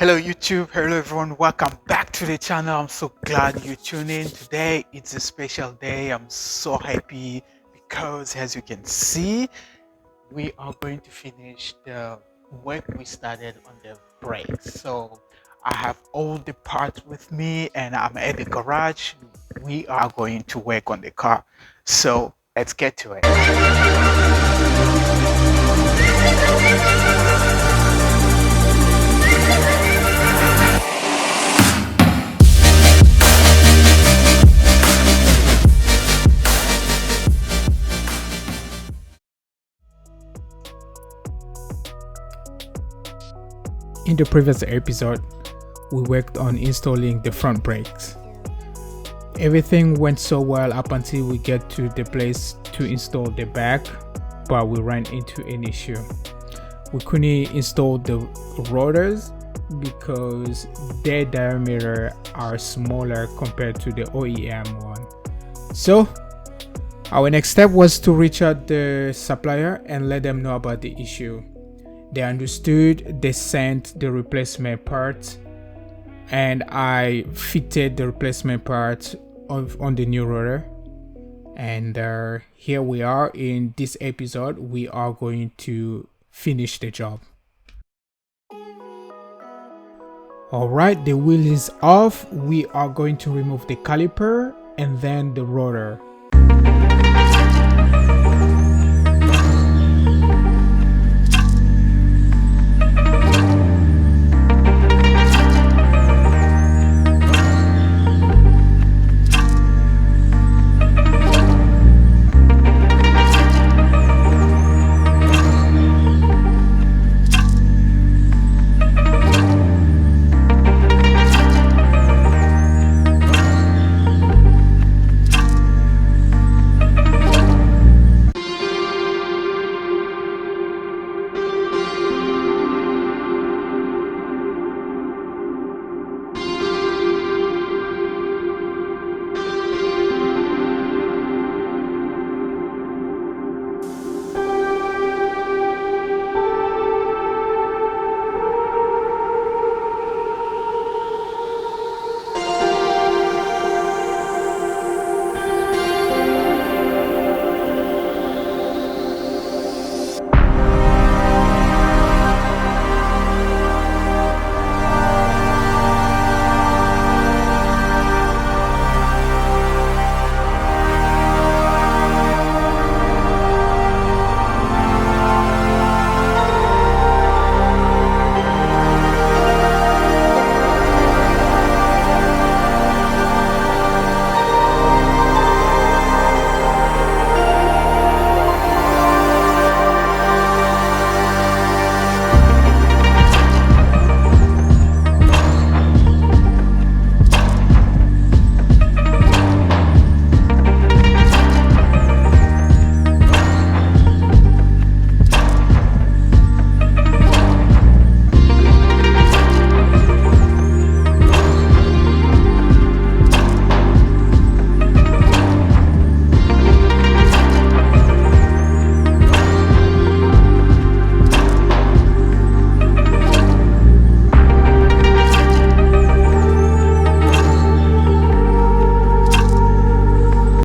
Hello YouTube, hello everyone, welcome back to the channel. I'm so glad you tuned in. Today it's a special day. I'm so happy because as you can see, we are going to finish the work we started on the brakes. So I have all the parts with me and I'm at the garage. We are going to work on the car. So let's get to it. In the previous episode, we worked on installing the front brakes. Everything went so well up until we get to the place to install the back, but we ran into an issue. We couldn't install the rotors because their diameter are smaller compared to the OEM one. So our next step was to reach out the supplier and let them know about the issue. They understood, they sent the replacement parts, and I fitted the replacement parts on the new rotor. And here we are. In this episode, we are going to finish the job. Alright, the wheel is off. We are going to remove the caliper and then the rotor.